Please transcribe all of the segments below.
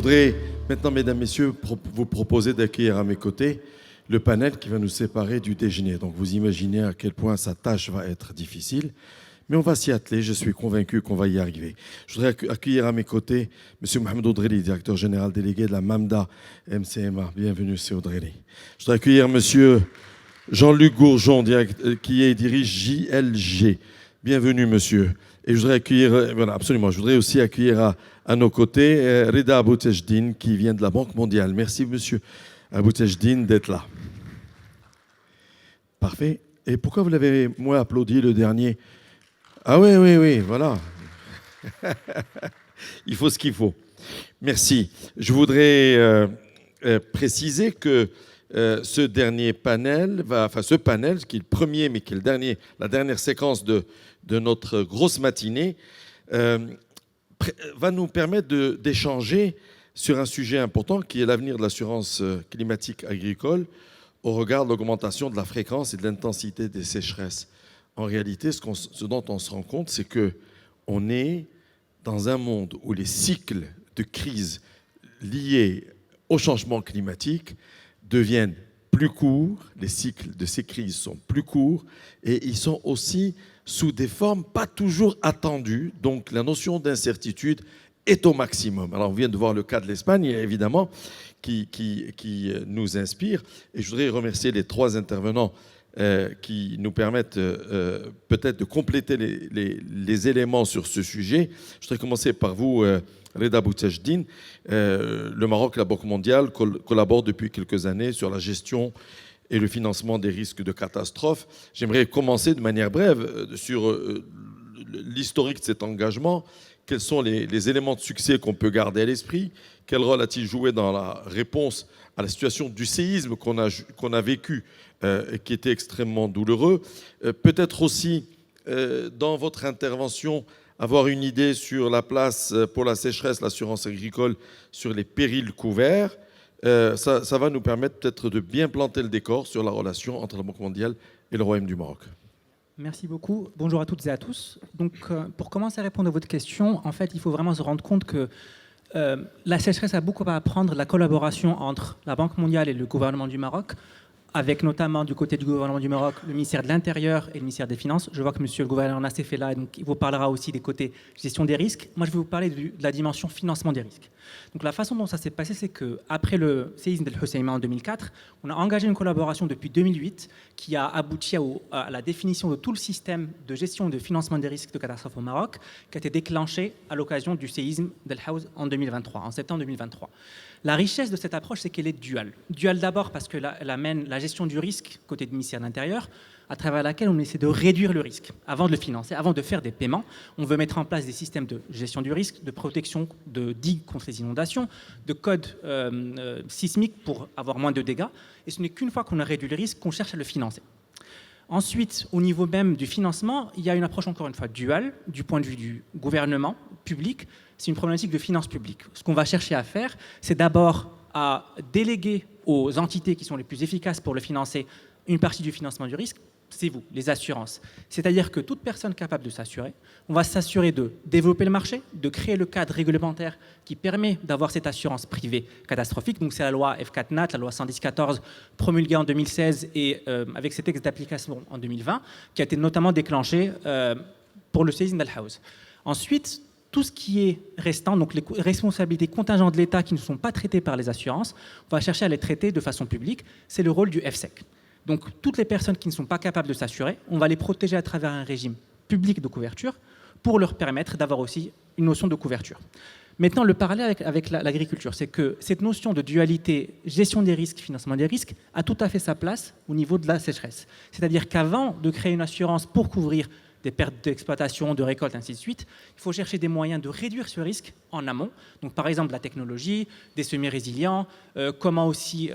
voudrais maintenant, mesdames, messieurs, vous proposer d'accueillir à mes côtés le panel qui va nous séparer du déjeuner. Donc vous imaginez à quel point sa tâche va être difficile, mais on va s'y atteler, je suis convaincu qu'on va y arriver. Je voudrais accueillir à mes côtés M. Mohamed Odreli, directeur général délégué de la MAMDA MCMA. Bienvenue, M. Odreli. Je voudrais accueillir M. Jean-Luc Gourjon, qui dirige JLG. Bienvenue, monsieur. Et je voudrais accueillir, voilà, absolument, je voudrais aussi accueillir à nos côtés Reda Aboutejdine, qui vient de la Banque mondiale. Merci, monsieur Aboutejdine, d'être là. Parfait. Et pourquoi vous l'avez, moi, applaudi le dernier? Ah oui, voilà. Il faut ce qu'il faut. Merci. Je voudrais préciser que ce dernier panel, ce panel, qui est le premier, mais qui est la dernière séquence de notre grosse matinée, va nous permettre d'échanger sur un sujet important qui est l'avenir de l'assurance climatique agricole au regard de l'augmentation de la fréquence et de l'intensité des sécheresses. En réalité, ce dont on se rend compte, c'est qu'on est dans un monde où les cycles de crise liés au changement climatique deviennent plus courts, les cycles de ces crises sont plus courts et ils sont aussi sous des formes pas toujours attendues. Donc la notion d'incertitude est au maximum. Alors on vient de voir le cas de l'Espagne, évidemment, qui nous inspire. Et je voudrais remercier les trois intervenants qui nous permettent peut-être de compléter les éléments sur ce sujet. Je voudrais commencer par vous, Reda Aboutejdine. Le Maroc et la Banque mondiale collaborent depuis quelques années sur la gestion et le financement des risques de catastrophe. J'aimerais commencer de manière brève sur l'historique de cet engagement. Quels sont les éléments de succès qu'on peut garder à l'esprit? Quel rôle a-t-il joué dans la réponse à la situation du séisme qu'on a vécu, qui était extrêmement douloureux? Peut-être aussi, dans votre intervention, avoir une idée sur la place pour la sécheresse, l'assurance agricole, sur les périls couverts. Ça va nous permettre peut-être de bien planter le décor sur la relation entre la Banque mondiale et le Royaume du Maroc. Merci beaucoup. Bonjour à toutes et à tous. Donc, pour commencer à répondre à votre question, en fait, il faut vraiment se rendre compte que la sécheresse a beaucoup à apprendre de la collaboration entre la Banque mondiale et le gouvernement du Maroc, avec notamment du côté du gouvernement du Maroc, le ministère de l'Intérieur et le ministère des Finances. Je vois que monsieur le gouverneur Nassef est là, donc il vous parlera aussi des côtés gestion des risques. Moi, je vais vous parler de la dimension financement des risques. Donc la façon dont ça s'est passé, c'est qu'après le séisme d'El Hoceima en 2004, on a engagé une collaboration depuis 2008 qui a abouti à la définition de tout le système de gestion et de financement des risques de catastrophe au Maroc, qui a été déclenché à l'occasion du séisme d'El Haouz en septembre 2023. La richesse de cette approche, c'est qu'elle est duale. Duale d'abord parce qu'elle amène la gestion du risque côté du ministère de l'Intérieur, à travers laquelle on essaie de réduire le risque avant de le financer, avant de faire des paiements. On veut mettre en place des systèmes de gestion du risque, de protection de digues contre les inondations, de codes sismiques pour avoir moins de dégâts. Et ce n'est qu'une fois qu'on a réduit le risque qu'on cherche à le financer. Ensuite, au niveau même du financement, il y a une approche encore une fois duale du point de vue du gouvernement public. C'est une problématique de finances publiques. Ce qu'on va chercher à faire, c'est d'abord à déléguer aux entités qui sont les plus efficaces pour le financer une partie du financement du risque. C'est vous, les assurances. C'est-à-dire que toute personne capable de s'assurer, on va s'assurer de développer le marché, de créer le cadre réglementaire qui permet d'avoir cette assurance privée catastrophique. Donc c'est la loi F4NAT, la loi 110/14 promulguée en 2016 et avec ses textes d'application en 2020, qui a été notamment déclenchée pour le séisme d'Al Haouz. Ensuite, tout ce qui est restant, donc les responsabilités contingentes de l'État qui ne sont pas traitées par les assurances, on va chercher à les traiter de façon publique. C'est le rôle du FSEC. Donc, toutes les personnes qui ne sont pas capables de s'assurer, on va les protéger à travers un régime public de couverture pour leur permettre d'avoir aussi une notion de couverture. Maintenant, le parallèle avec l'agriculture, c'est que cette notion de dualité gestion des risques, financement des risques, a tout à fait sa place au niveau de la sécheresse. C'est-à-dire qu'avant de créer une assurance pour couvrir des pertes d'exploitation, de récolte, ainsi de suite, il faut chercher des moyens de réduire ce risque en amont. Donc, par exemple, la technologie, des semis résilients, comment aussi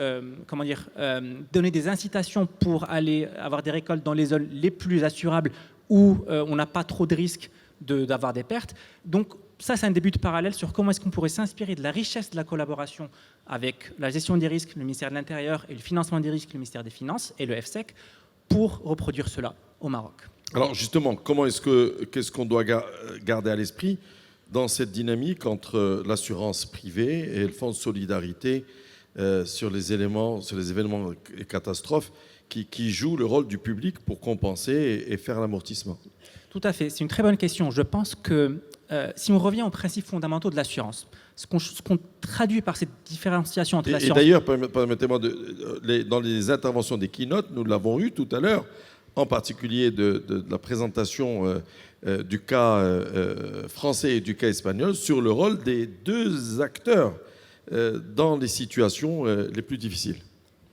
donner des incitations pour aller avoir des récoltes dans les zones les plus assurables où on n'a pas trop de risques d'avoir des pertes. Donc, ça, c'est un début de parallèle sur comment est-ce qu'on pourrait s'inspirer de la richesse de la collaboration avec la gestion des risques, le ministère de l'Intérieur, et le financement des risques, le ministère des Finances et le FSEC, pour reproduire cela au Maroc. Alors justement, qu'est-ce qu'on doit garder à l'esprit? dans cette dynamique entre l'assurance privée et le fonds de solidarité sur les événements et catastrophes qui jouent le rôle du public pour compenser et faire l'amortissement? Tout à fait, c'est une très bonne question. Je pense que si on revient aux principes fondamentaux de l'assurance, ce qu'on traduit par cette différenciation entre l'assurance... Et d'ailleurs, permettez-moi, dans les interventions des keynotes, nous l'avons eu tout à l'heure, en particulier de la présentation du cas français et du cas espagnol, sur le rôle des deux acteurs dans les situations les plus difficiles.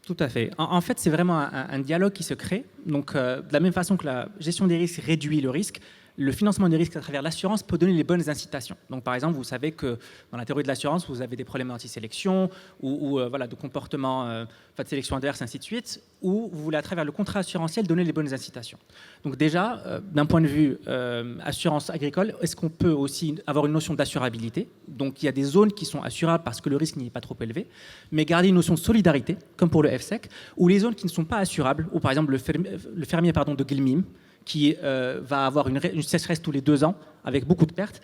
Tout à fait. En fait, c'est vraiment un dialogue qui se crée. Donc, de la même façon que la gestion des risques réduit le risque, le financement des risques à travers l'assurance peut donner les bonnes incitations. Donc, par exemple, vous savez que dans la théorie de l'assurance, vous avez des problèmes d'antisélection ou voilà, de comportement de sélection adverse, ainsi de suite, où vous voulez, à travers le contrat assurantiel, donner les bonnes incitations. Donc déjà, d'un point de vue assurance agricole, est-ce qu'on peut aussi avoir une notion d'assurabilité? Donc, il y a des zones qui sont assurables parce que le risque n'est pas trop élevé, mais garder une notion de solidarité, comme pour le FSEC, ou les zones qui ne sont pas assurables, ou par exemple le fermier de Guilmim, qui va avoir une sécheresse tous les 2 ans avec beaucoup de pertes.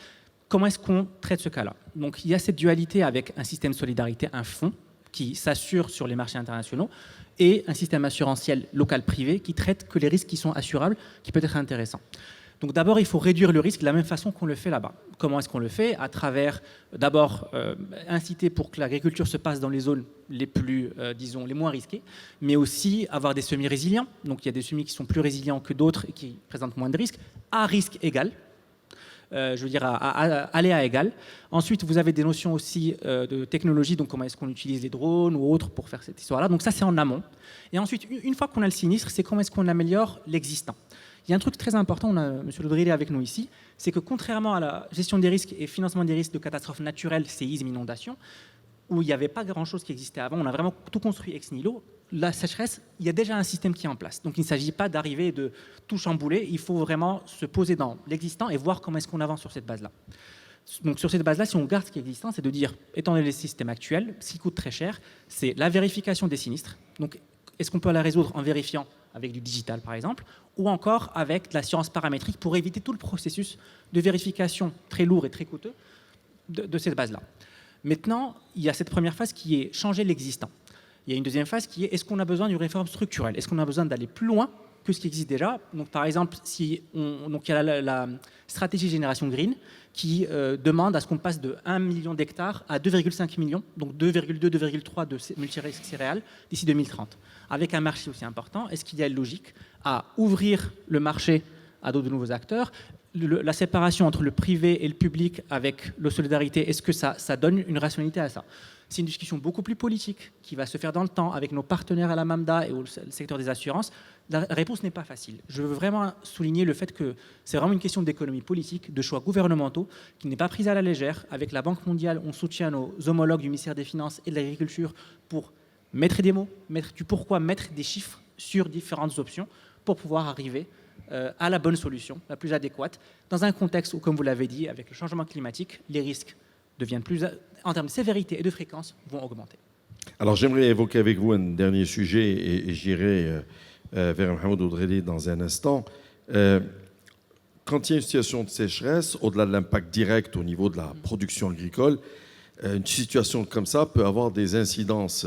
Comment est-ce qu'on traite ce cas-là? Donc il y a cette dualité avec un système de solidarité, un fonds qui s'assure sur les marchés internationaux et un système assurantiel local privé qui traite que les risques qui sont assurables, qui peut être intéressant. Donc d'abord, il faut réduire le risque de la même façon qu'on le fait là-bas. Comment est-ce qu'on le fait? À travers, d'abord, inciter pour que l'agriculture se passe dans les zones les plus, disons, les moins risquées, mais aussi avoir des semis résilients. Donc il y a des semis qui sont plus résilients que d'autres et qui présentent moins de risques, à risque égal. Je veux dire, à aléa égal. Ensuite, vous avez des notions aussi de technologie, donc comment est-ce qu'on utilise les drones ou autres pour faire cette histoire-là. Donc ça, c'est en amont. Et ensuite, une fois qu'on a le sinistre, c'est comment est-ce qu'on améliore l'existant. Il y a un truc très important, on a M. Lodrillet avec nous ici, c'est que contrairement à la gestion des risques et financement des risques de catastrophes naturelles, séismes, inondations, où il n'y avait pas grand-chose qui existait avant, on a vraiment tout construit ex nihilo. La sécheresse, il y a déjà un système qui est en place. Donc il ne s'agit pas d'arriver et de tout chambouler, il faut vraiment se poser dans l'existant et voir comment est-ce qu'on avance sur cette base-là. Donc sur cette base-là, si on garde ce qui est existant, c'est de dire, étant donné les systèmes actuels, ce qui coûte très cher, c'est la vérification des sinistres. Donc est-ce qu'on peut la résoudre en vérifiant avec du digital par exemple, ou encore avec de l'assurance paramétrique pour éviter tout le processus de vérification très lourd et très coûteux de cette base-là. Maintenant, il y a cette première phase qui est changer l'existant. Il y a une deuxième phase qui est ce qu'on a besoin d'une réforme structurelle? Est-ce qu'on a besoin d'aller plus loin que ce qui existe déjà? Donc, par exemple, donc, il y a la stratégie Génération Green qui demande à ce qu'on passe de 1 million d'hectares à 2,5 millions, donc 2,2-2,3 de multirisques céréales d'ici 2030. Avec un marché aussi important, est-ce qu'il y a une logique à ouvrir le marché à d'autres nouveaux acteurs? La séparation entre le privé et le public avec la solidarité, est-ce que ça donne une rationalité à ça? C'est une discussion beaucoup plus politique qui va se faire dans le temps avec nos partenaires à la MAMDA et au secteur des assurances. La réponse n'est pas facile. Je veux vraiment souligner le fait que c'est vraiment une question d'économie politique, de choix gouvernementaux qui n'est pas prise à la légère. Avec la Banque mondiale, on soutient nos homologues du ministère des Finances et de l'Agriculture pour mettre des mots, mettre du pourquoi, mettre des chiffres sur différentes options pour pouvoir arriver à la bonne solution, la plus adéquate, dans un contexte où, comme vous l'avez dit, avec le changement climatique, les risques deviennent plus, en termes de sévérité et de fréquence, vont augmenter. Alors j'aimerais évoquer avec vous un dernier sujet et j'irai vers Mohamed Lodrillet dans un instant. Quand il y a une situation de sécheresse, au-delà de l'impact direct au niveau de la production agricole, une situation comme ça peut avoir des incidences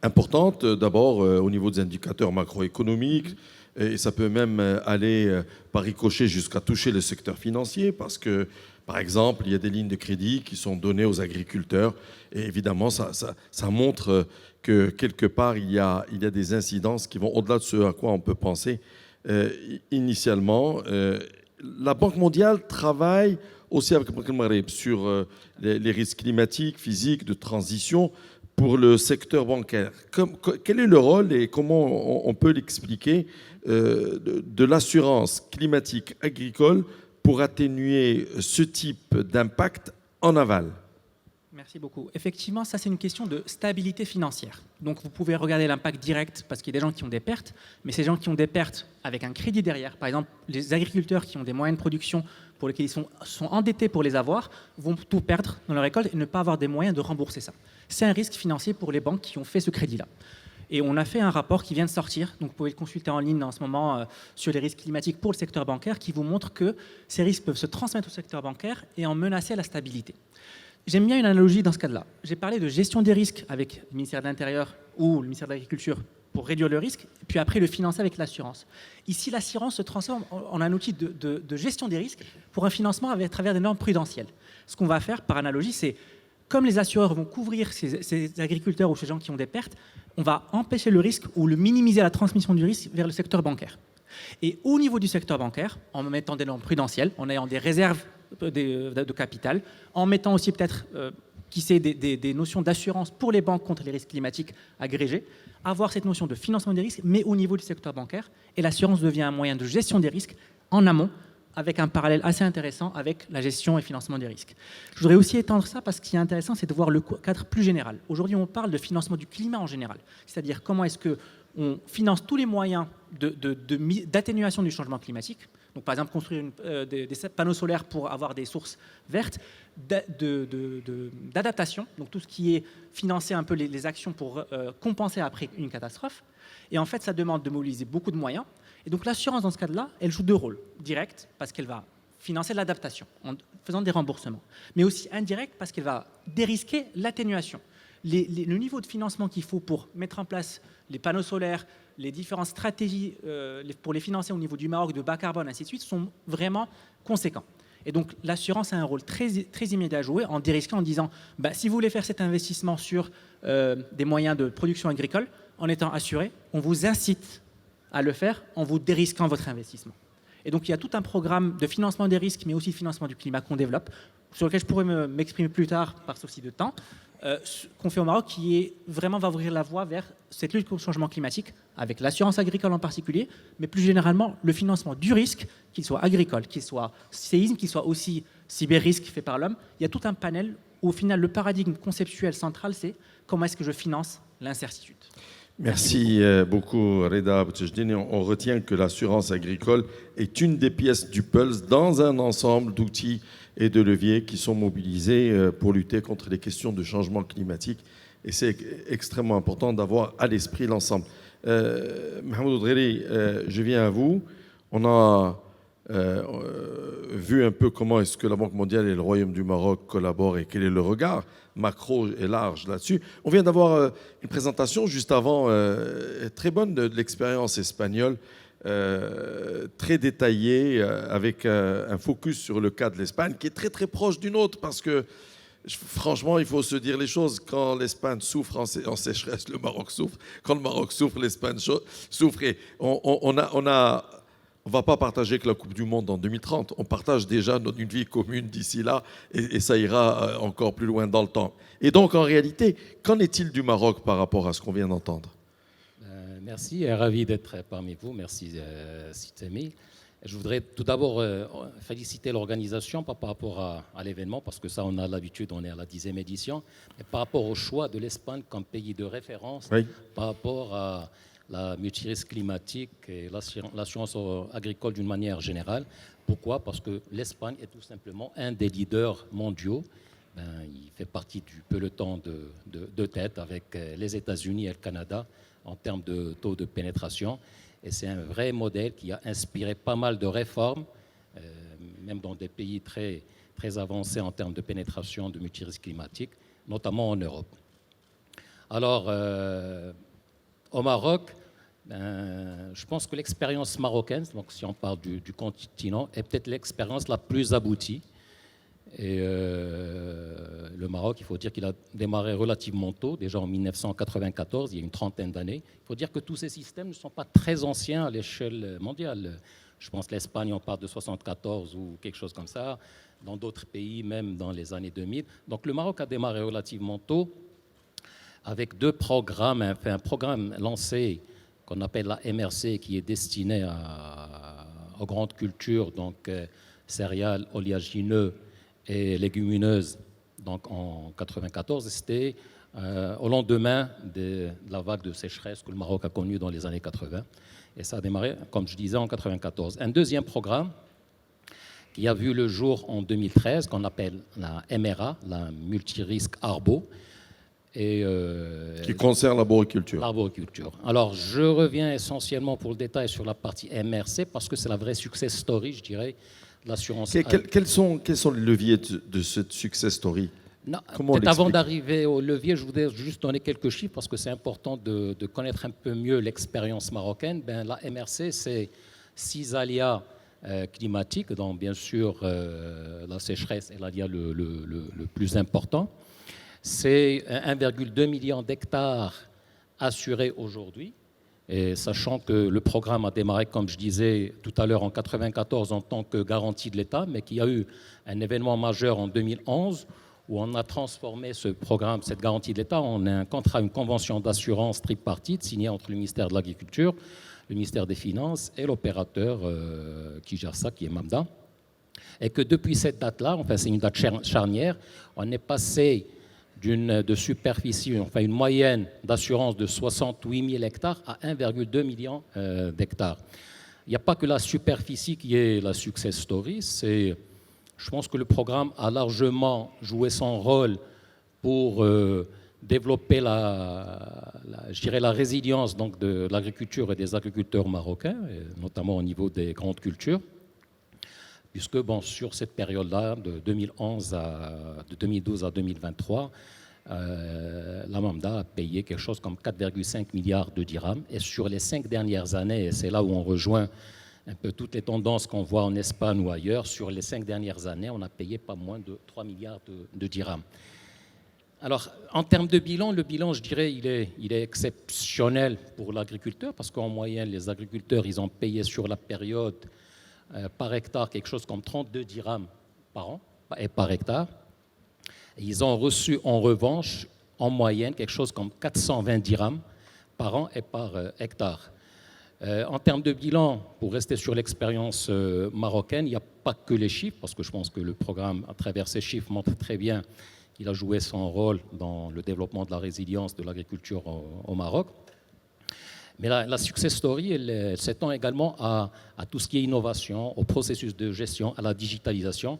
importantes, d'abord au niveau des indicateurs macroéconomiques, et ça peut même aller par ricochet jusqu'à toucher le secteur financier, parce que, par exemple, il y a des lignes de crédit qui sont données aux agriculteurs, et évidemment, ça montre que quelque part, il y a des incidences qui vont au-delà de ce à quoi on peut penser initialement. La Banque mondiale travaille aussi avec le Maghreb sur les risques climatiques, physiques, de transition pour le secteur bancaire. Quel est le rôle et comment on peut l'expliquer de l'assurance climatique agricole pour atténuer ce type d'impact en aval? Merci beaucoup. Effectivement, ça c'est une question de stabilité financière. Donc vous pouvez regarder l'impact direct parce qu'il y a des gens qui ont des pertes, mais ces gens qui ont des pertes avec un crédit derrière, par exemple les agriculteurs qui ont des moyens de production pour lesquels ils sont endettés pour les avoir, vont tout perdre dans leur récolte et ne pas avoir des moyens de rembourser ça. C'est un risque financier pour les banques qui ont fait ce crédit-là. Et on a fait un rapport qui vient de sortir, donc vous pouvez le consulter en ligne en ce moment sur les risques climatiques pour le secteur bancaire, qui vous montre que ces risques peuvent se transmettre au secteur bancaire et en menacer la stabilité. J'aime bien une analogie dans ce cas-là. J'ai parlé de gestion des risques avec le ministère de l'Intérieur ou le ministère de l'Agriculture pour réduire le risque, puis après le financer avec l'assurance. Ici, l'assurance se transforme en un outil de gestion des risques pour un financement à travers des normes prudentielles. Ce qu'on va faire, par analogie, c'est comme les assureurs vont couvrir ces agriculteurs ou ces gens qui ont des pertes, on va empêcher le risque ou le minimiser la transmission du risque vers le secteur bancaire. Et au niveau du secteur bancaire, en mettant des normes prudentielles, en ayant des réserves de capital, en mettant aussi peut-être des notions d'assurance pour les banques contre les risques climatiques agrégés, avoir cette notion de financement des risques, mais au niveau du secteur bancaire. Et l'assurance devient un moyen de gestion des risques en amont, avec un parallèle assez intéressant avec la gestion et financement des risques. Je voudrais aussi étendre ça parce que ce qui est intéressant, c'est de voir le cadre plus général. Aujourd'hui, on parle de financement du climat en général, c'est-à-dire comment est-ce qu'on finance tous les moyens d'atténuation du changement climatique. Donc, par exemple, construire des panneaux solaires pour avoir des sources vertes, d'adaptation, donc tout ce qui est financer un peu les actions pour compenser après une catastrophe. Et en fait, ça demande de mobiliser beaucoup de moyens. Et donc l'assurance, dans ce cas-là, elle joue deux rôles. Direct, parce qu'elle va financer l'adaptation en faisant des remboursements, mais aussi indirect, parce qu'elle va dérisquer l'atténuation. Le niveau de financement qu'il faut pour mettre en place les panneaux solaires, les différentes stratégies pour les financer au niveau du Maroc, de bas carbone, ainsi de suite, sont vraiment conséquents. Et donc l'assurance a un rôle très, très immédiat à jouer en dérisquant, en disant si vous voulez faire cet investissement sur des moyens de production agricole, en étant assuré, on vous incite à le faire en vous dérisquant votre investissement. Et donc il y a tout un programme de financement des risques, mais aussi de financement du climat qu'on développe, sur lequel je pourrais m'exprimer plus tard par souci de temps, qu'on fait au Maroc, qui va ouvrir la voie vers cette lutte contre le changement climatique, avec l'assurance agricole en particulier, mais plus généralement le financement du risque, qu'il soit agricole, qu'il soit séisme, qu'il soit aussi cyber-risque fait par l'homme. Il y a tout un panel où au final le paradigme conceptuel central, c'est comment est-ce que je finance l'incertitude. Merci beaucoup, Reda Boutchejdine. On retient que l'assurance agricole est une des pièces du puzzle dans un ensemble d'outils et de leviers qui sont mobilisés pour lutter contre les questions de changement climatique. Et c'est extrêmement important d'avoir à l'esprit l'ensemble. Mohamed Oudreri, je viens à vous. On a vu un peu comment est-ce que la Banque mondiale et le Royaume du Maroc collaborent et quel est le regard macro et large là-dessus. On vient d'avoir une présentation juste avant très bonne de l'expérience espagnole, très détaillée, avec un focus sur le cas de l'Espagne qui est très très proche du nôtre parce que franchement, il faut se dire les choses. Quand l'Espagne souffre en sécheresse, le Maroc souffre. Quand le Maroc souffre, l'Espagne souffre. Et on ne va pas partager que la Coupe du Monde en 2030. On partage déjà une vie commune d'ici là et ça ira encore plus loin dans le temps. Et donc, en réalité, qu'en est-il du Maroc par rapport à ce qu'on vient d'entendre ? Merci, ravi d'être parmi vous. Merci, Sitemi. Je voudrais tout d'abord féliciter l'organisation par rapport à l'événement, parce que ça, on a l'habitude, on est à la 10e édition, mais par rapport au choix de l'Espagne comme pays de référence, oui, par rapport à la multirisque climatique et l'assurance agricole d'une manière générale. Pourquoi ? Parce que l'Espagne est tout simplement un des leaders mondiaux. Il fait partie du peloton de tête avec les États-Unis et le Canada en termes de taux de pénétration. Et c'est un vrai modèle qui a inspiré pas mal de réformes, même dans des pays très, très avancés en termes de pénétration de multirisque climatique, notamment en Europe. Alors, au Maroc, je pense que l'expérience marocaine, donc si on parle du continent, est peut-être l'expérience la plus aboutie. Et le Maroc, il faut dire qu'il a démarré relativement tôt, déjà en 1994, il y a une trentaine d'années. Il faut dire que tous ces systèmes ne sont pas très anciens à l'échelle mondiale. Je pense que l'Espagne, on parle de 74 ou quelque chose comme ça. Dans d'autres pays, même dans les années 2000. Donc le Maroc a démarré relativement tôt avec deux programmes. Un programme lancé qu'on appelle la MRC, qui est destiné aux grandes cultures, donc céréales, oléagineux et légumineuses, donc en 1994. C'était au lendemain de la vague de sécheresse que le Maroc a connue dans les années 80. Et ça a démarré, comme je disais, en 1994. Un deuxième programme qui a vu le jour en 2013, qu'on appelle la MRA, la multirisque Arbo. Qui concerne l'arboriculture. L'arboriculture. Alors, je reviens essentiellement pour le détail sur la partie MRC parce que c'est la vraie success story, je dirais, de l'assurance. Quels sont les leviers de cette success story? Peut-être avant d'arriver au levier, je voudrais juste donner quelques chiffres parce que c'est important de connaître un peu mieux l'expérience marocaine. La MRC, c'est 6 aléas climatiques, dont bien sûr la sécheresse est l'aléa le plus important. C'est 1,2 million d'hectares assurés aujourd'hui. Et sachant que le programme a démarré, comme je disais tout à l'heure, en 1994 en tant que garantie de l'État, mais qu'il y a eu un événement majeur en 2011 où on a transformé ce programme, cette garantie de l'État, en un contrat, une convention d'assurance tripartite signée entre le ministère de l'Agriculture, le ministère des Finances et l'opérateur qui gère ça, qui est Mamda. Et que depuis cette date-là, enfin c'est une date charnière, on est passé de superficie, enfin une moyenne d'assurance de 68 000 hectares à 1,2 million d'hectares. Il n'y a pas que la superficie qui est la success story, je pense que le programme a largement joué son rôle pour développer je dirais la résilience donc, de l'agriculture et des agriculteurs marocains, et notamment au niveau des grandes cultures, puisque sur cette période-là, de 2012 à 2023, la Mamda a payé quelque chose comme 4,5 milliards de dirhams. Et sur les 5 dernières années, et c'est là où on rejoint un peu toutes les tendances qu'on voit en Espagne ou ailleurs, sur les 5 dernières années, on a payé pas moins de 3 milliards de dirhams. Alors, en termes de bilan, le bilan, je dirais, il est exceptionnel pour l'agriculteur, parce qu'en moyenne, les agriculteurs, ils ont payé sur la période par hectare quelque chose comme 32 dirhams par an et par hectare. Et ils ont reçu en revanche, en moyenne, quelque chose comme 420 dirhams par an et par hectare. En termes de bilan, pour rester sur l'expérience marocaine, il n'y a pas que les chiffres, parce que je pense que le programme, à travers ces chiffres, montre très bien qu'il a joué son rôle dans le développement de la résilience de l'agriculture au Maroc. Mais la success story, elle s'étend également à tout ce qui est innovation, au processus de gestion, à la digitalisation.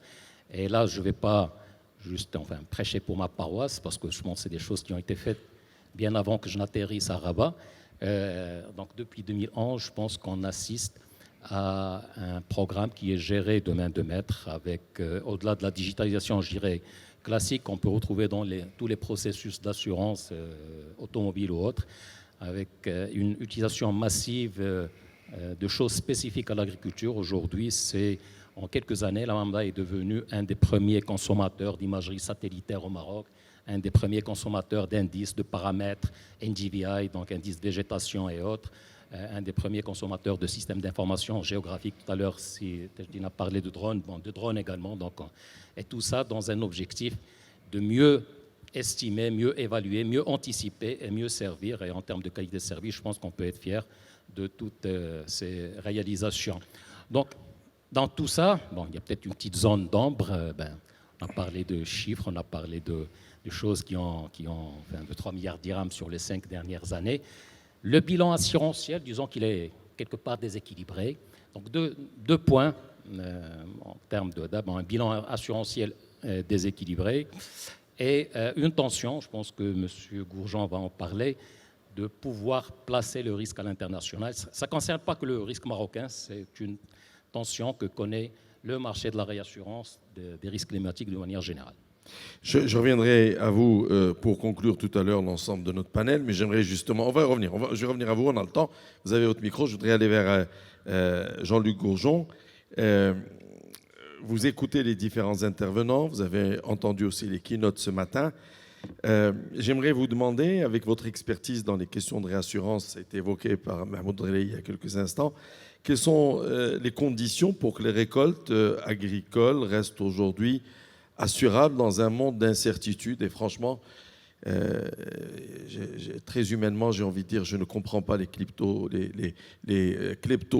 Et là, je ne vais pas juste prêcher pour ma paroisse, parce que je pense que c'est des choses qui ont été faites bien avant que je n'atterrisse à Rabat. Donc depuis 2011, je pense qu'on assiste à un programme qui est géré de main de maître, avec, au-delà de la digitalisation, je dirais, classique qu'on peut retrouver dans tous les processus d'assurance automobile ou autre, avec une utilisation massive de choses spécifiques à l'agriculture. Aujourd'hui, en quelques années, la Mamda est devenue un des premiers consommateurs d'imagerie satellitaire au Maroc, un des premiers consommateurs d'indices, de paramètres, NDVI, donc indices de végétation et autres, un des premiers consommateurs de systèmes d'information géographique. Tout à l'heure, Tajdine a parlé de drones également. Donc, et tout ça dans un objectif de mieux estimer, mieux évaluer, mieux anticiper et mieux servir. Et en termes de qualité de service, je pense qu'on peut être fier de toutes ces réalisations. Donc, dans tout ça, il y a peut-être une petite zone d'ombre. On a parlé de chiffres, on a parlé de choses qui ont de 3 milliards de dirhams sur les 5 dernières années. Le bilan assurantiel, disons qu'il est quelque part déséquilibré. Donc deux points en termes d'abord un bilan assurantiel déséquilibré et une tension, je pense que M. Gourjean va en parler, de pouvoir placer le risque à l'international. Ça ne concerne pas que le risque marocain, c'est une tension que connaît le marché de la réassurance des risques climatiques de manière générale. Je reviendrai à vous pour conclure tout à l'heure l'ensemble de notre panel, mais j'aimerais justement, je vais revenir à vous, on a le temps, vous avez votre micro, je voudrais aller vers Jean-Luc Gourjean. Vous écoutez les différents intervenants, vous avez entendu aussi les keynotes ce matin. J'aimerais vous demander, avec votre expertise dans les questions de réassurance, ça a été évoqué par Mahmoud Relay il y a quelques instants, quelles sont les conditions pour que les récoltes agricoles restent aujourd'hui assurables dans un monde d'incertitude? Et franchement, très humainement, j'ai envie de dire, je ne comprends pas les kleptos,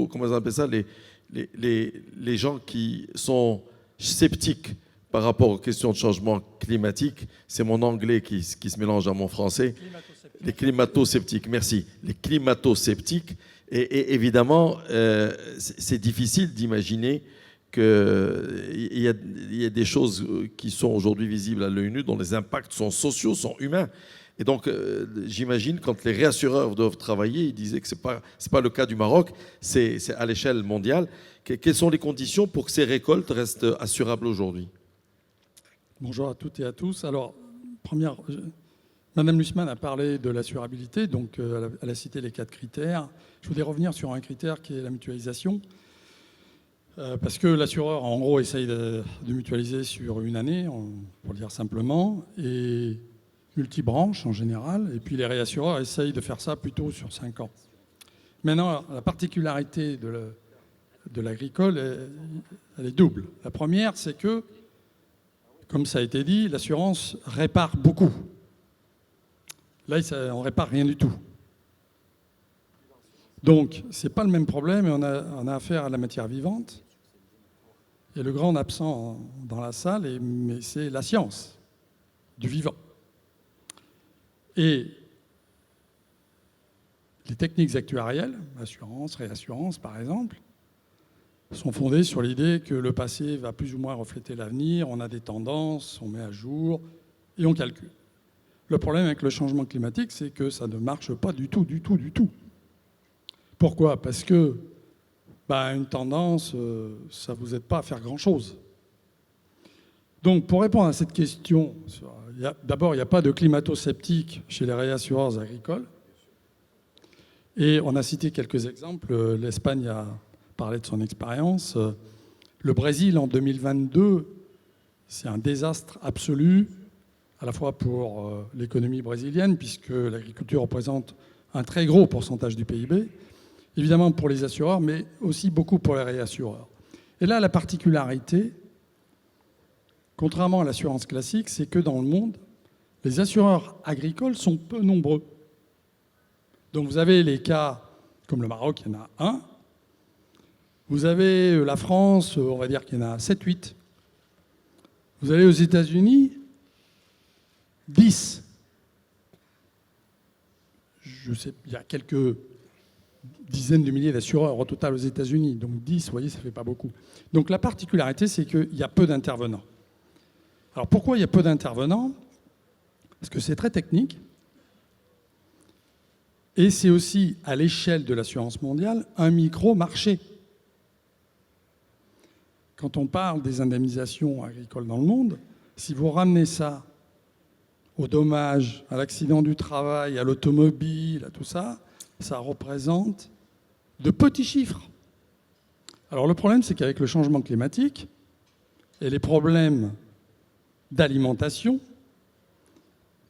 comment on appelle ça, les gens qui sont sceptiques par rapport aux questions de changement climatique. C'est mon anglais qui se mélange à mon français. Les climato-sceptiques, merci. Les climato-sceptiques. Et évidemment, c'est difficile d'imaginer qu'il y a des choses qui sont aujourd'hui visibles à l'œil nu, dont les impacts sont sociaux, sont humains. Et donc, j'imagine, quand les réassureurs doivent travailler, ils disaient que ce n'est pas le cas du Maroc, c'est à l'échelle mondiale. Quelles sont les conditions pour que ces récoltes restent assurables aujourd'hui? Bonjour à toutes et à tous. Alors, Madame Lussmann a parlé de l'assurabilité, donc elle a cité les 4 critères. Je voudrais revenir sur un critère qui est la mutualisation, parce que l'assureur, en gros, essaye de mutualiser sur une année, pour le dire simplement, et multibranches en général, et puis les réassureurs essayent de faire ça plutôt sur 5 ans. Maintenant, la particularité de l'agricole, elle est double. La première, c'est que, comme ça a été dit, l'assurance répare beaucoup. Là, on ne répare rien du tout. Donc, ce n'est pas le même problème, et on a affaire à la matière vivante. Et le grand absent dans la salle, mais c'est la science du vivant. Et les techniques actuarielles, assurance, réassurance par exemple, sont fondées sur l'idée que le passé va plus ou moins refléter l'avenir, on a des tendances, on met à jour et on calcule. Le problème avec le changement climatique, c'est que ça ne marche pas du tout, du tout, du tout. Pourquoi? Parce que une tendance, ça ne vous aide pas à faire grand-chose. Donc, pour répondre à cette question, d'abord, il n'y a pas de climato-sceptique chez les réassureurs agricoles. Et on a cité quelques exemples. L'Espagne a parlé de son expérience. Le Brésil, en 2022, c'est un désastre absolu, à la fois pour l'économie brésilienne, puisque l'agriculture représente un très gros pourcentage du PIB, évidemment pour les assureurs, mais aussi beaucoup pour les réassureurs. Et là, la particularité, contrairement à l'assurance classique, c'est que dans le monde, les assureurs agricoles sont peu nombreux. Donc vous avez les cas, comme le Maroc, il y en a un. Vous avez la France, on va dire qu'il y en a 7-8. Vous allez aux États-Unis, 10. Je sais, il y a quelques dizaines de milliers d'assureurs au total aux États-Unis. Donc 10, vous voyez, ça ne fait pas beaucoup. Donc la particularité, c'est qu'il y a peu d'intervenants. Alors pourquoi il y a peu d'intervenants? Parce que c'est très technique. Et c'est aussi, à l'échelle de l'assurance mondiale, un micro-marché. Quand on parle des indemnisations agricoles dans le monde, si vous ramenez ça aux dommages, à l'accident du travail, à l'automobile, à tout ça, ça représente de petits chiffres. Alors le problème, c'est qu'avec le changement climatique et les problèmes d'alimentation,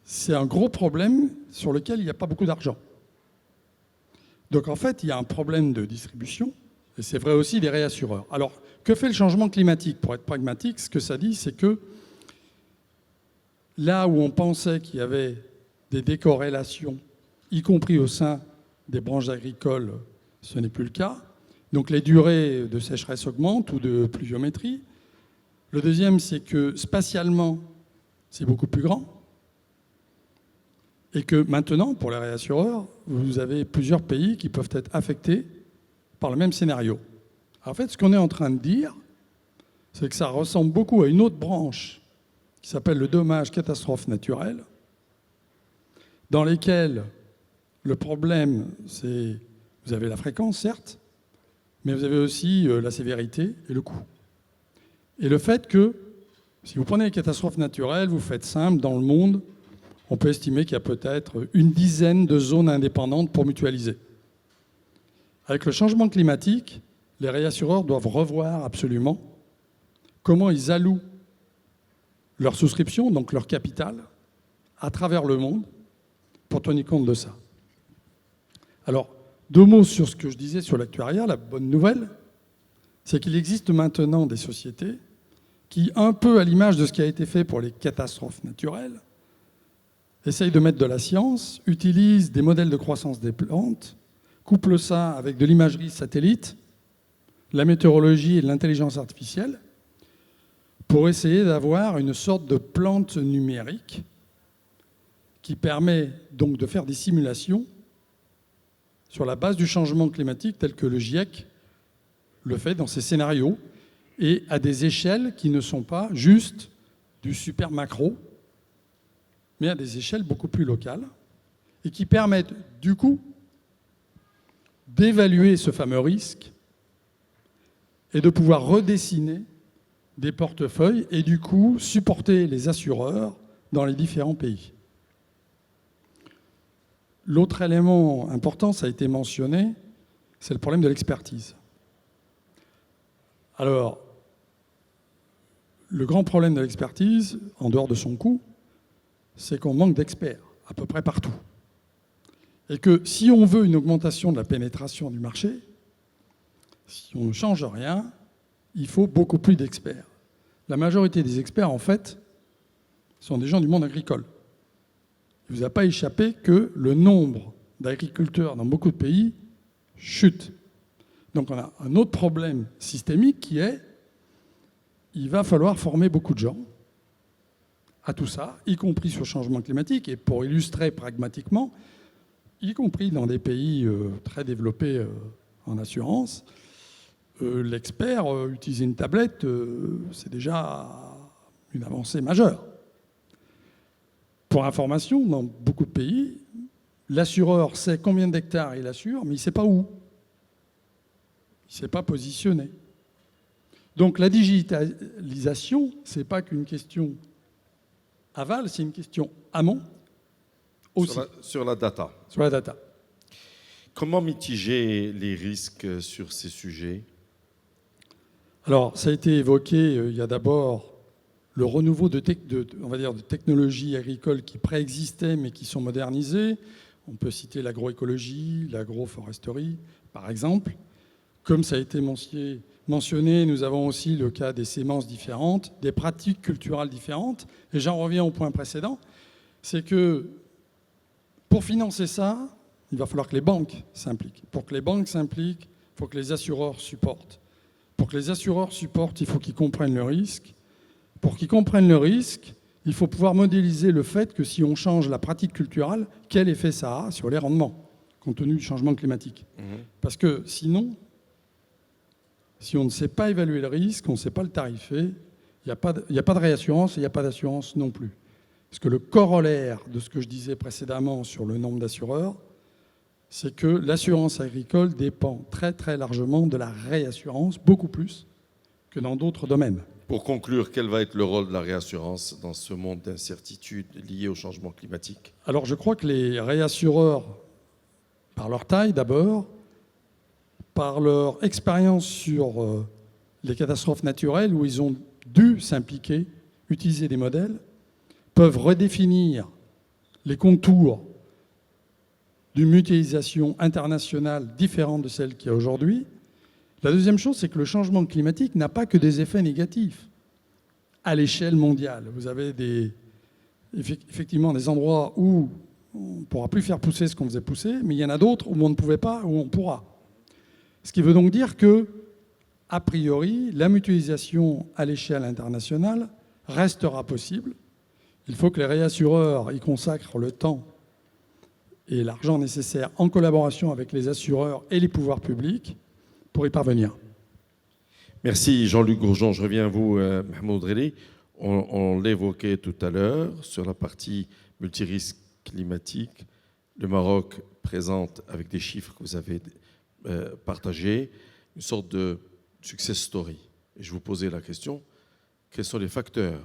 c'est un gros problème sur lequel il n'y a pas beaucoup d'argent. Donc en fait, il y a un problème de distribution, et c'est vrai aussi des réassureurs. Alors, que fait le changement climatique? Pour être pragmatique, ce que ça dit, c'est que là où on pensait qu'il y avait des décorrélations, y compris au sein des branches agricoles, ce n'est plus le cas. Donc les durées de sécheresse augmentent ou de pluviométrie. Le deuxième, c'est que spatialement, c'est beaucoup plus grand. Et que maintenant, pour les réassureurs, vous avez plusieurs pays qui peuvent être affectés par le même scénario. En fait, ce qu'on est en train de dire, c'est que ça ressemble beaucoup à une autre branche qui s'appelle le dommage catastrophe naturelle, dans lesquelles le problème, c'est vous avez la fréquence, certes, mais vous avez aussi la sévérité et le coût. Et le fait que, si vous prenez les catastrophes naturelles, vous faites simple, dans le monde, on peut estimer qu'il y a peut-être une dizaine de zones indépendantes pour mutualiser. Avec le changement climatique, les réassureurs doivent revoir absolument comment ils allouent leur souscription, donc leur capital, à travers le monde, pour tenir compte de ça. Alors, 2 mots sur ce que je disais sur l'actuariat. La bonne nouvelle, c'est qu'il existe maintenant des sociétés qui, un peu à l'image de ce qui a été fait pour les catastrophes naturelles, essayent de mettre de la science, utilisent des modèles de croissance des plantes, couplent ça avec de l'imagerie satellite, la météorologie et l'intelligence artificielle, pour essayer d'avoir une sorte de plante numérique qui permet donc de faire des simulations sur la base du changement climatique tel que le GIEC le fait dans ses scénarios et à des échelles qui ne sont pas juste du super macro, mais à des échelles beaucoup plus locales, et qui permettent du coup d'évaluer ce fameux risque et de pouvoir redessiner des portefeuilles et du coup supporter les assureurs dans les différents pays. L'autre élément important, ça a été mentionné, c'est le problème de l'expertise. Alors, le grand problème de l'expertise, en dehors de son coût, c'est qu'on manque d'experts à peu près partout. Et que si on veut une augmentation de la pénétration du marché, si on ne change rien, il faut beaucoup plus d'experts. La majorité des experts, en fait, sont des gens du monde agricole. Il ne vous a pas échappé que le nombre d'agriculteurs dans beaucoup de pays chute. Donc on a un autre problème systémique qui est il va falloir former beaucoup de gens à tout ça, y compris sur le changement climatique. Et pour illustrer pragmatiquement, y compris dans des pays très développés en assurance, l'expert, utiliser une tablette, c'est déjà une avancée majeure. Pour information, dans beaucoup de pays, l'assureur sait combien d'hectares il assure, mais il ne sait pas où. Il ne sait pas positionner. Donc la digitalisation, ce n'est pas qu'une question aval, c'est une question amont aussi. Sur la data. Sur la data. Comment mitiger les risques sur ces sujets? Alors, ça a été évoqué, il y a d'abord le renouveau de technologies agricoles qui préexistaient mais qui sont modernisées. On peut citer l'agroécologie, l'agroforesterie, par exemple. Comme ça a été mentionné, nous avons aussi le cas des semences différentes, des pratiques culturelles différentes. Et j'en reviens au point précédent, c'est que pour financer ça, il va falloir que les banques s'impliquent. Pour que les banques s'impliquent, il faut que les assureurs supportent. Pour que les assureurs supportent, il faut qu'ils comprennent le risque. Pour qu'ils comprennent le risque, il faut pouvoir modéliser le fait que si on change la pratique culturelle, quel effet ça a sur les rendements, compte tenu du changement climatique. Parce que sinon, si on ne sait pas évaluer le risque, on ne sait pas le tarifer, il n'y a pas de réassurance et il n'y a pas d'assurance non plus. Parce que le corollaire de ce que je disais précédemment sur le nombre d'assureurs, c'est que l'assurance agricole dépend très très largement de la réassurance, beaucoup plus que dans d'autres domaines. Pour conclure, quel va être le rôle de la réassurance dans ce monde d'incertitude lié au changement climatique? Alors je crois que les réassureurs, par leur taille d'abord, par leur expérience sur les catastrophes naturelles où ils ont dû s'impliquer, utiliser des modèles, peuvent redéfinir les contours d'une mutualisation internationale différente de celle qu'il y a aujourd'hui. La deuxième chose, c'est que le changement climatique n'a pas que des effets négatifs à l'échelle mondiale. Vous avez effectivement des endroits où on ne pourra plus faire pousser ce qu'on faisait pousser, mais il y en a d'autres où on ne pouvait pas, où on pourra. Ce qui veut donc dire que, a priori, la mutualisation à l'échelle internationale restera possible. Il faut que les réassureurs y consacrent le temps et l'argent nécessaire en collaboration avec les assureurs et les pouvoirs publics pour y parvenir. Merci Jean-Luc Gourgeon. Je reviens à vous, Mahmoud Reli. On l'évoquait tout à l'heure sur la partie multirisque climatique. Le Maroc présente, avec des chiffres que vous avez partagés, une sorte de success story. Et je vous posais la question, quels sont les facteurs?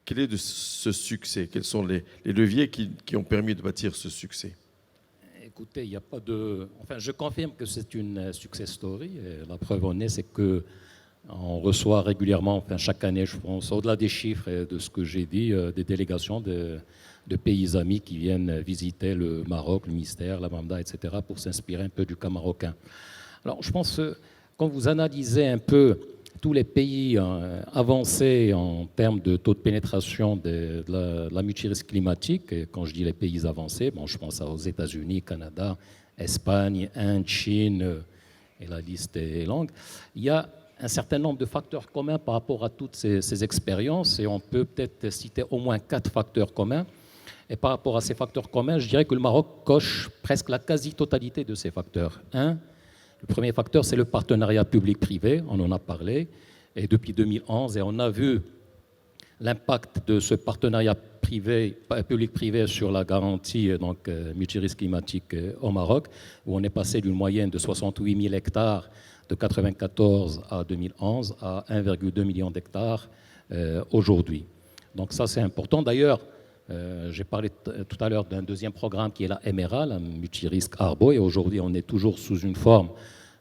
Quel est de ce succès? Quels sont les leviers qui ont permis de bâtir ce succès? Écoutez, il n'y a pas de... Enfin, je confirme que c'est une success story. Et la preuve en est, c'est qu'on reçoit régulièrement, enfin, chaque année, je pense, au-delà des chiffres et de ce que j'ai dit, des délégations de pays amis qui viennent visiter le Maroc, le Mystère, la Mamda, etc., pour s'inspirer un peu du cas marocain. Alors, je pense que quand vous analysez un peu tous les pays avancés en termes de taux de pénétration de la multirisque climatique, et quand je dis les pays avancés, bon, je pense aux États-Unis, Canada, Espagne, Inde, Chine, et la liste est longue, il y a un certain nombre de facteurs communs par rapport à toutes ces expériences, et on peut peut-être citer au moins 4 facteurs communs. Et par rapport à ces facteurs communs, je dirais que le Maroc coche presque la quasi-totalité de ces facteurs. Le premier facteur, c'est le partenariat public-privé, on en a parlé, et depuis 2011, et on a vu l'impact de ce partenariat public-privé sur la garantie multirisque climatique au Maroc, où on est passé d'une moyenne de 68 000 hectares de 1994 à 2011 à 1,2 million d'hectares aujourd'hui. Donc ça, c'est important. D'ailleurs, j'ai parlé tout à l'heure d'un deuxième programme qui est la MRA, la multirisque Arbo, et aujourd'hui, on est toujours sous une forme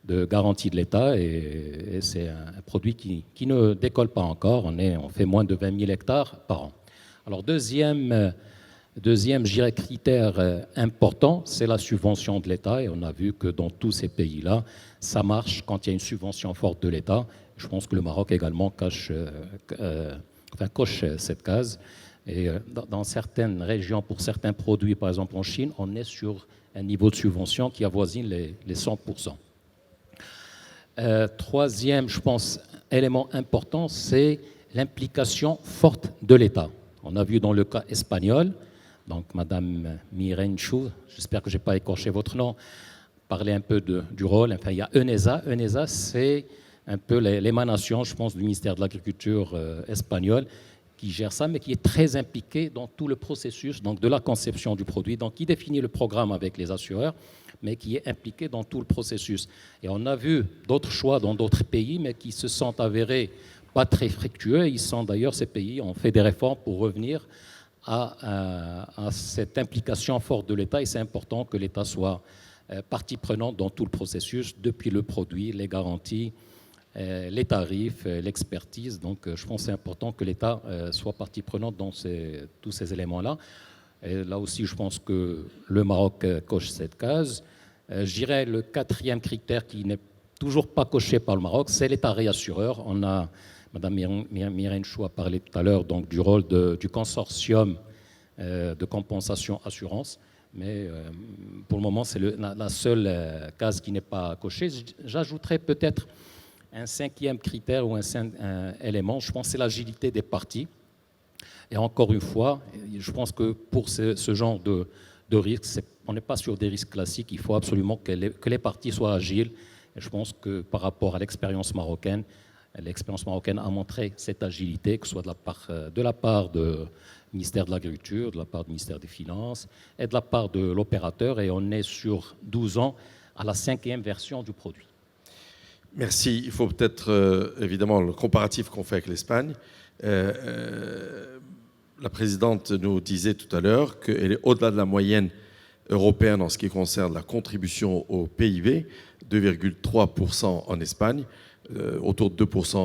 de garantie de l'État, et c'est un produit qui ne décolle pas encore. On fait moins de 20 000 hectares par an. Alors, deuxième je dirais, critère important, c'est la subvention de l'État, et on a vu que dans tous ces pays-là, ça marche quand il y a une subvention forte de l'État. Je pense que le Maroc également coche cette case. Et dans certaines régions, pour certains produits, par exemple en Chine, on est sur un niveau de subvention qui avoisine les 100%. Troisième, je pense, élément important, c'est l'implication forte de l'État. On a vu dans le cas espagnol, donc Madame Mirenchou, j'espère que je n'ai pas écorché votre nom, parler un peu du rôle. Enfin, il y a ENESA. ENESA, c'est un peu l'émanation, je pense, du ministère de l'Agriculture espagnol qui gère ça, mais qui est très impliqué dans tout le processus, donc de la conception du produit, donc qui définit le programme avec les assureurs, mais qui est impliqué dans tout le processus. Et on a vu d'autres choix dans d'autres pays, mais qui se sont avérés pas très fructueux. D'ailleurs, ces pays ont fait des réformes pour revenir à cette implication forte de l'État, et c'est important que l'État soit partie prenante dans tout le processus, depuis le produit, les garanties, les tarifs, l'expertise. Donc, je pense que c'est important que l'État soit partie prenante dans tous ces éléments-là. Et là aussi, je pense que le Maroc coche cette case. Je dirais le quatrième critère qui n'est toujours pas coché par le Maroc, c'est l'État réassureur. Madame Mirenchou a parlé tout à l'heure donc, du rôle du consortium de compensation assurance. Mais pour le moment, c'est la seule case qui n'est pas cochée. J'ajouterais peut-être un cinquième critère ou un élément, je pense que c'est l'agilité des parties. Et encore une fois, je pense que pour ce genre de risque, on n'est pas sur des risques classiques, il faut absolument que les parties soient agiles. Et je pense que par rapport à l'expérience marocaine a montré cette agilité, que ce soit de la part du ministère de l'Agriculture, de la part du ministère des Finances et de la part de l'opérateur. Et on est sur 12 ans à la 5e version du produit. Merci. Il faut peut-être, évidemment, le comparatif qu'on fait avec l'Espagne. La présidente nous disait tout à l'heure qu'elle est au-delà de la moyenne européenne en ce qui concerne la contribution au PIB, 2,3% en Espagne, autour de 2%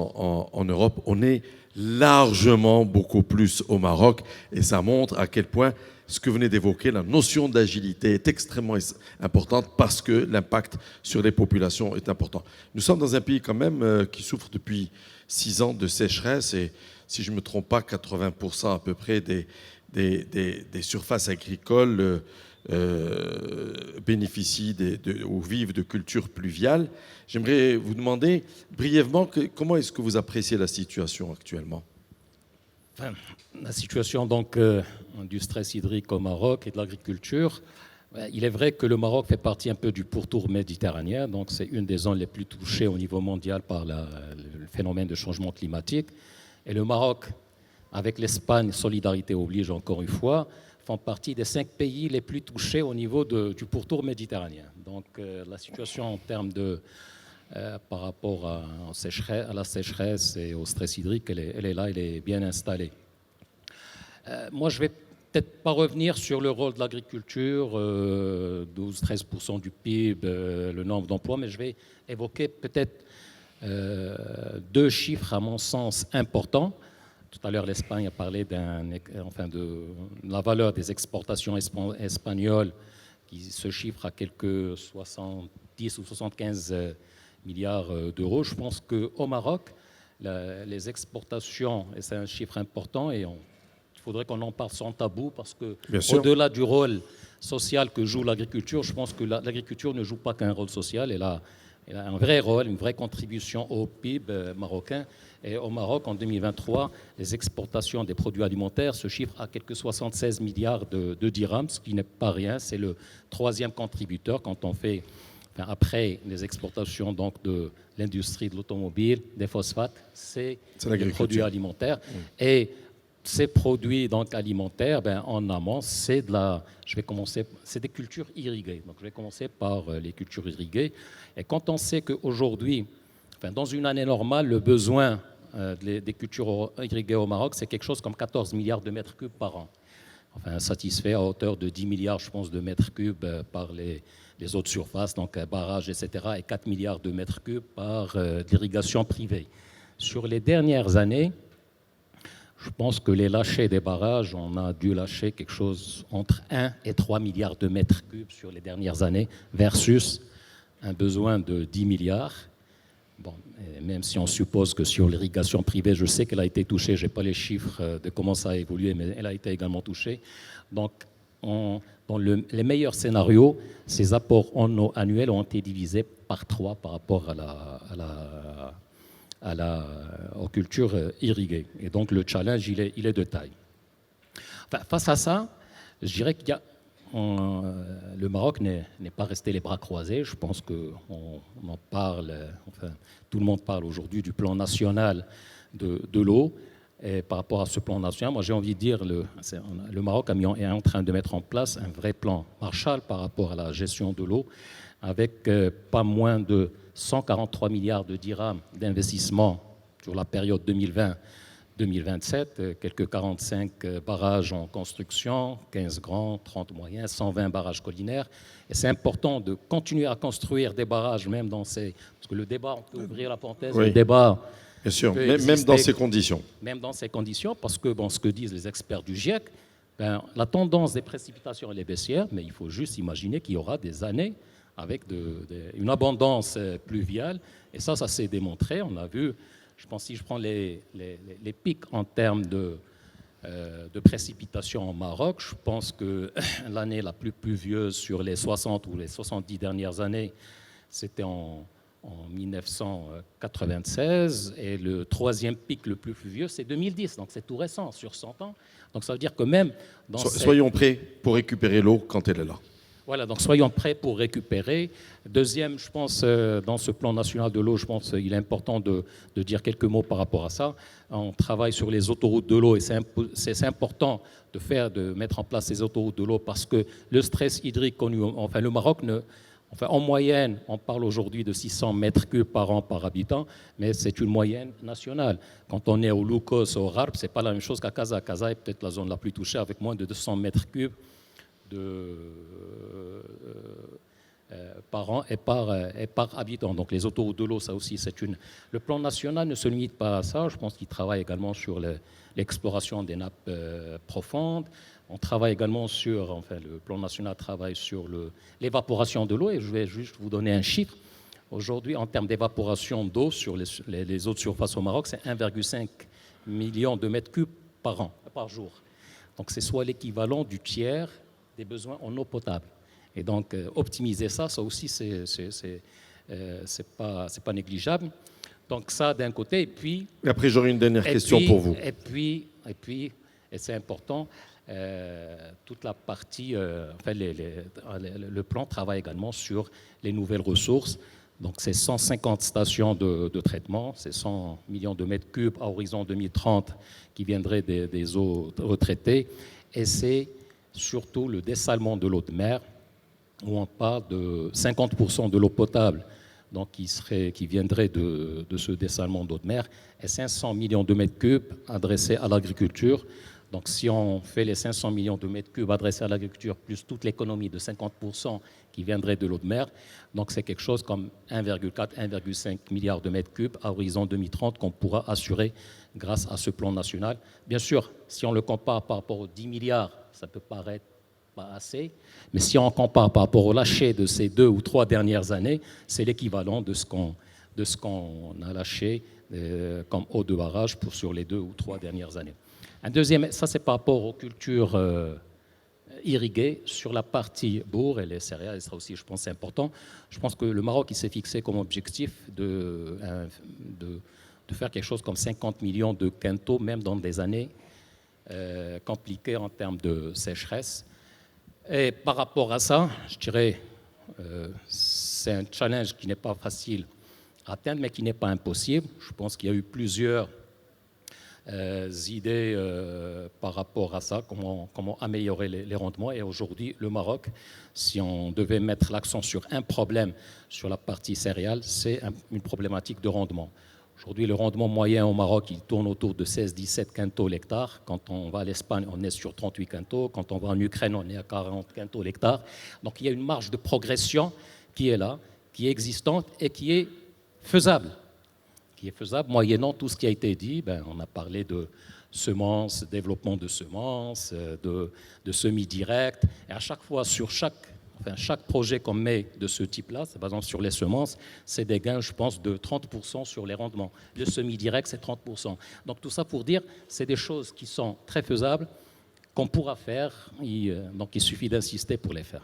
en Europe. On est largement beaucoup plus au Maroc, et ça montre à quel point ce que vous venez d'évoquer, la notion d'agilité est extrêmement importante parce que l'impact sur les populations est important. Nous sommes dans un pays quand même qui souffre depuis 6 ans de sécheresse, et si je ne me trompe pas, 80% à peu près des surfaces agricoles bénéficient ou vivent de cultures pluviales. J'aimerais vous demander brièvement comment est-ce que vous appréciez la situation actuellement ? La situation donc, du stress hydrique au Maroc et de l'agriculture, il est vrai que le Maroc fait partie un peu du pourtour méditerranéen, donc c'est une des zones les plus touchées au niveau mondial par le phénomène de changement climatique. Et le Maroc, avec l'Espagne, solidarité oblige encore une fois, font partie des 5 pays les plus touchés au niveau du pourtour méditerranéen. Donc la situation en termes par rapport à la sécheresse et au stress hydrique, elle est là, elle est bien installée. Moi, je ne vais peut-être pas revenir sur le rôle de l'agriculture, 12-13% du PIB, le nombre d'emplois, mais je vais évoquer peut-être 2 chiffres à mon sens importants. Tout à l'heure, l'Espagne a parlé de la valeur des exportations espagnoles qui se chiffre à quelques 70 ou 75 milliards d'euros. Je pense qu'au Maroc, les exportations, et c'est un chiffre important, et il faudrait qu'on en parle sans tabou, parce qu'au-delà du rôle social que joue l'agriculture, je pense que l'agriculture ne joue pas qu'un rôle social, elle a un vrai rôle, une vraie contribution au PIB marocain. Et au Maroc, en 2023, les exportations des produits alimentaires se chiffrent à quelques 76 milliards de dirhams, ce qui n'est pas rien. C'est le 3e contributeur quand on fait, après les exportations donc, de l'industrie de l'automobile, des phosphates, c'est les produits alimentaires. Et ces produits donc, alimentaires, en amont, c'est des cultures irriguées. Donc, je vais commencer par les cultures irriguées. Et quand on sait qu'aujourd'hui, dans une année normale, le besoin des cultures irriguées au Maroc, c'est quelque chose comme 14 milliards de mètres cubes par an. Satisfait à hauteur de 10 milliards, je pense, de mètres cubes par les eaux de surface, donc barrages, etc., et 4 milliards de mètres cubes par l'irrigation privée. Sur les dernières années, je pense que les lâchers des barrages, on a dû lâcher quelque chose entre 1 et 3 milliards de mètres cubes sur les dernières années, versus un besoin de 10 milliards. Bon, même si on suppose que sur l'irrigation privée, je sais qu'elle a été touchée, je n'ai pas les chiffres de comment ça a évolué, mais elle a été également touchée. Donc, dans les meilleurs scénarios, ces apports en eau annuels ont été divisés par 3 par rapport aux cultures irriguées. Et donc, le challenge, il est de taille. Face à ça, je dirais qu'il y a le Maroc n'est pas resté les bras croisés. Je pense qu'on en parle, tout le monde parle aujourd'hui du plan national de l'eau. Et par rapport à ce plan national, moi j'ai envie de dire le Maroc est en train de mettre en place un vrai plan Marshall par rapport à la gestion de l'eau, avec pas moins de 143 milliards de dirhams d'investissement sur la période 2020-2027, quelques 45 barrages en construction, 15 grands, 30 moyens, 120 barrages collinaires. Et c'est important de continuer à construire des barrages, même dans ces... Parce que le débat, on peut ouvrir la parenthèse, oui, le débat... Bien sûr, même dans ces conditions. Même dans ces conditions, parce que ce que disent les experts du GIEC, la tendance des précipitations elle est baissière, mais il faut juste imaginer qu'il y aura des années avec une abondance pluviale. Et ça s'est démontré. On a vu... Je pense si je prends les pics en termes de précipitations au Maroc, je pense que l'année la plus pluvieuse sur les 60 ou les 70 dernières années, c'était en 1996, et le troisième pic le plus pluvieux, c'est 2010, donc c'est tout récent, sur 100 ans. Donc ça veut dire que même... Soyons prêts pour récupérer l'eau quand elle est là. Voilà, donc soyons prêts pour récupérer. Deuxième, je pense, dans ce plan national de l'eau, je pense qu'il est important de dire quelques mots par rapport à ça. On travaille sur les autoroutes de l'eau et c'est important de mettre en place ces autoroutes de l'eau parce que le stress hydrique connu, le Maroc, en moyenne, on parle aujourd'hui de 600 mètres cubes par an par habitant, mais c'est une moyenne nationale. Quand on est au Loukos, au Harb, ce n'est pas la même chose qu'à Casa. Casa est peut-être la zone la plus touchée avec moins de 200 mètres cubes par an et par habitant. Donc les autoroutes de l'eau, ça aussi, Le plan national ne se limite pas à ça. Je pense qu'il travaille également sur l'exploration des nappes profondes. On travaille également le plan national travaille sur l'évaporation de l'eau. Et je vais juste vous donner un chiffre. Aujourd'hui, en termes d'évaporation d'eau sur les eaux de surface au Maroc, c'est 1,5 million de mètres cubes par jour. Donc c'est soit l'équivalent du tiers des besoins en eau potable. Et donc, optimiser ça aussi, c'est pas négligeable. Donc, ça, d'un côté. Et puis... Après, j'aurai une dernière question pour vous. Et puis, c'est important, toute la partie... le plan travaille également sur les nouvelles ressources. Donc, c'est 150 stations de traitement, c'est 100 millions de mètres cubes à horizon 2030 qui viendraient des eaux retraitées. Et c'est surtout le dessalement de l'eau de mer, où on parle de 50% de l'eau potable donc qui viendrait de ce dessalement d'eau de mer, et 500 millions de mètres cubes adressés à l'agriculture. Donc si on fait les 500 millions de mètres cubes adressés à l'agriculture, plus toute l'économie de 50% qui viendrait de l'eau de mer, donc c'est quelque chose comme 1,4-1,5 milliard de mètres cubes à horizon 2030 qu'on pourra assurer grâce à ce plan national. Bien sûr, si on le compare par rapport aux 10 milliards, ça peut paraître pas assez, mais si on compare par rapport au lâcher de ces 2 ou 3 dernières années, c'est l'équivalent de ce qu'on a lâché comme eau de barrage sur les 2 ou 3 dernières années. Un deuxième, ça c'est par rapport aux cultures irriguées. Sur la partie bourre et les céréales, et ça aussi je pense c'est important. Je pense que le Maroc il s'est fixé comme objectif de faire quelque chose comme 50 millions de quintaux, même dans des années compliquées en termes de sécheresse. Et par rapport à ça, je dirais c'est un challenge qui n'est pas facile à atteindre, mais qui n'est pas impossible. Je pense qu'il y a eu plusieurs idées par rapport à ça, comment améliorer les rendements. Et aujourd'hui, le Maroc, si on devait mettre l'accent sur un problème sur la partie céréales, c'est une problématique de rendement. Aujourd'hui, le rendement moyen au Maroc, il tourne autour de 16-17 quintaux l'hectare. Quand on va à l'Espagne, on est sur 38 quintaux. Quand on va en Ukraine, on est à 40 quintaux l'hectare. Donc il y a une marge de progression qui est là, qui est existante et qui est faisable. Moyennant tout ce qui a été dit. On a parlé de semences, développement de semences, de semis directs. Et à chaque fois, sur chaque projet qu'on met de ce type-là, par exemple sur les semences, c'est des gains, je pense, de 30% sur les rendements. Le semi-direct, c'est 30%. Donc tout ça pour dire, c'est des choses qui sont très faisables, qu'on pourra faire. Donc il suffit d'insister pour les faire.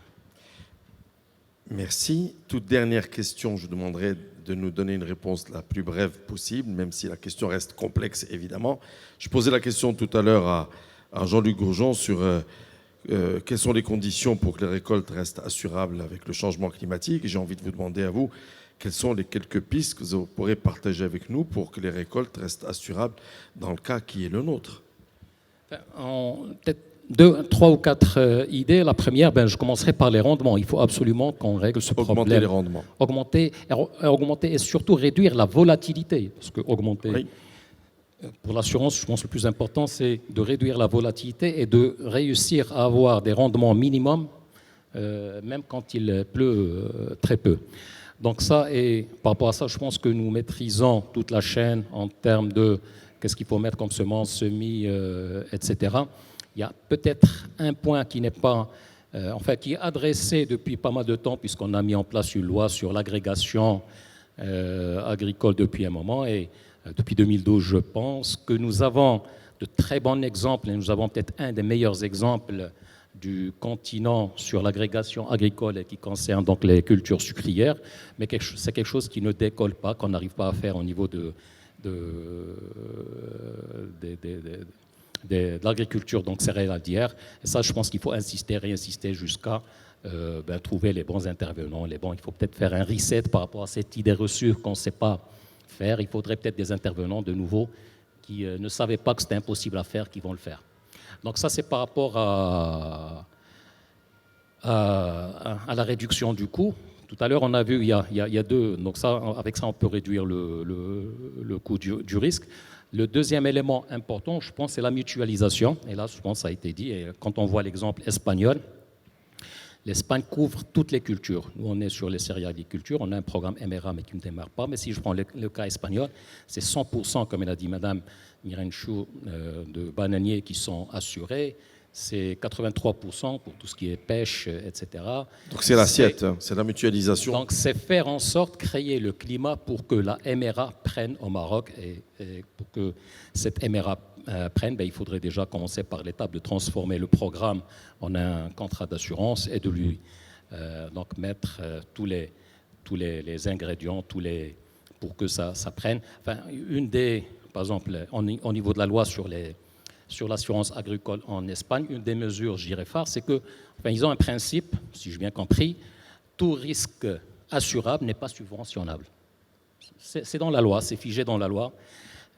Merci. Toute dernière question, je demanderai de nous donner une réponse la plus brève possible, même si la question reste complexe, évidemment. Je posais la question tout à l'heure à Jean-Luc Gourgeon sur quelles sont les conditions pour que les récoltes restent assurables avec le changement climatique. J'ai envie de vous demander à vous, quelles sont les quelques pistes que vous pourrez partager avec nous pour que les récoltes restent assurables dans le cas qui est le nôtre. Peut-être 3 ou 4 idées. La première, je commencerai par les rendements. Il faut absolument qu'on règle ce problème. Augmenter les rendements. Augmenter et surtout réduire la volatilité. Parce que augmenter, oui. Pour l'assurance, je pense que le plus important, c'est de réduire la volatilité et de réussir à avoir des rendements minimums, même quand il pleut très peu. Donc ça, et par rapport à ça, je pense que nous maîtrisons toute la chaîne en termes de qu'est-ce qu'il faut mettre comme semences, semis, etc. Il y a peut-être un point qui n'est pas, qui est adressé depuis pas mal de temps, puisqu'on a mis en place une loi sur l'agrégation agricole depuis un moment, et depuis 2012, je pense que nous avons de très bons exemples, et nous avons peut-être un des meilleurs exemples du continent sur l'agrégation agricole et qui concerne donc les cultures sucrières, mais c'est quelque chose qui ne décolle pas, qu'on n'arrive pas à faire au niveau de l'agriculture donc céréalière. Et ça, je pense qu'il faut insister, réinsister jusqu'à trouver les bons intervenants. Il faut peut-être faire un reset par rapport à cette idée reçue qu'on ne sait pas faire. Il faudrait peut-être des intervenants de nouveau qui ne savaient pas que c'était impossible à faire, qui vont le faire. Donc ça, c'est par rapport à la réduction du coût. Tout à l'heure, on a vu, il y a deux. Donc ça, avec ça, on peut réduire le coût du risque. Le deuxième élément important, je pense, c'est la mutualisation. Et là, je pense que ça a été dit. Et quand on voit l'exemple espagnol, l'Espagne couvre toutes les cultures. Nous, on est sur les céréalicultures. On a un programme MRA, mais qui ne démarre pas. Mais si je prends le cas espagnol, c'est 100%, comme elle a dit Madame Mirenchou, de bananiers qui sont assurés. C'est 83% pour tout ce qui est pêche, etc. Donc c'est l'assiette, c'est la mutualisation. Donc c'est faire en sorte, créer le climat pour que la MRA prenne au Maroc. Et pour que cette MRA prenne, il faudrait déjà commencer par l'étape de transformer le programme en un contrat d'assurance et de lui donc mettre tous les ingrédients, pour que ça prenne. Enfin, par exemple, au niveau de la loi sur l'assurance agricole en Espagne, une des mesures, je dirais, phares, c'est qu'ils ont un principe, si j'ai bien compris, tout risque assurable n'est pas subventionnable. C'est dans la loi, c'est figé dans la loi.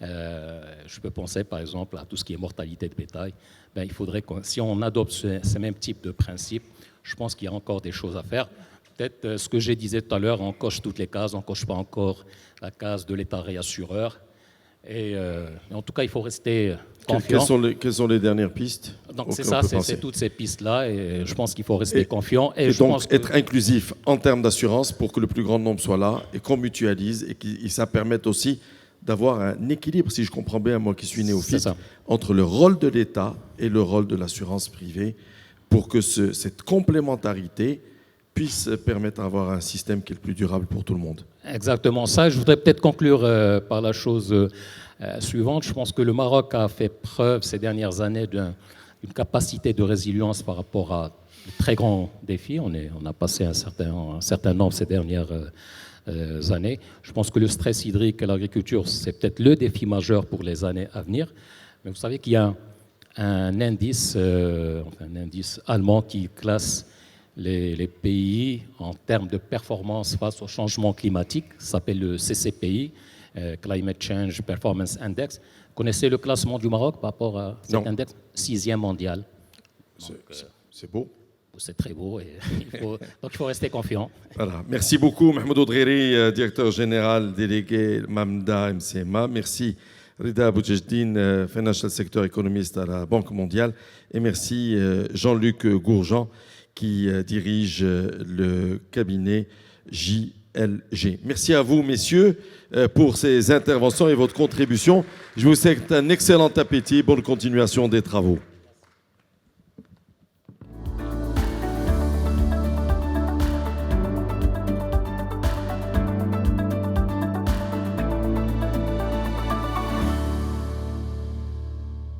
Je peux penser, par exemple, à tout ce qui est mortalité de bétail. Il faudrait si on adopte ce même type de principe, je pense qu'il y a encore des choses à faire. Peut-être ce que je disais tout à l'heure, on coche toutes les cases, on ne coche pas encore la case de l'État réassureur. Et en tout cas, il faut rester confiant. Quelles sont les dernières pistes? Donc c'est ça, c'est toutes ces pistes-là, et je pense qu'il faut rester confiant. Et donc être inclusif en termes d'assurance pour que le plus grand nombre soit là et qu'on mutualise et que ça permette aussi d'avoir un équilibre, si je comprends bien, moi qui suis néophyte, entre le rôle de l'État et le rôle de l'assurance privée pour que cette complémentarité puisse permettre d'avoir un système qui est le plus durable pour tout le monde. Exactement ça. Je voudrais peut-être conclure par la chose suivante. Je pense que le Maroc a fait preuve ces dernières années d'une capacité de résilience par rapport à de très grands défis. On a passé un certain nombre ces dernières années. Je pense que le stress hydrique et l'agriculture, c'est peut-être le défi majeur pour les années à venir. Mais vous savez qu'il y a un indice allemand qui classe les pays en termes de performance face au changement climatique, ça s'appelle le CCPI, Climate Change Performance Index. Vous connaissez le classement du Maroc par rapport à cet Non. index? 6e mondial. C'est beau. C'est très beau. Et donc il faut rester confiant. Voilà. Merci beaucoup, Mahmoud Odriri, directeur général délégué Mamda MCMA. Merci, Rida Boujejdine, Financial Sector Economist à la Banque mondiale. Et merci, Jean-Luc Gourjean, qui dirige le cabinet JLG. Merci à vous, messieurs, pour ces interventions et votre contribution. Je vous souhaite un excellent appétit. Bonne continuation des travaux.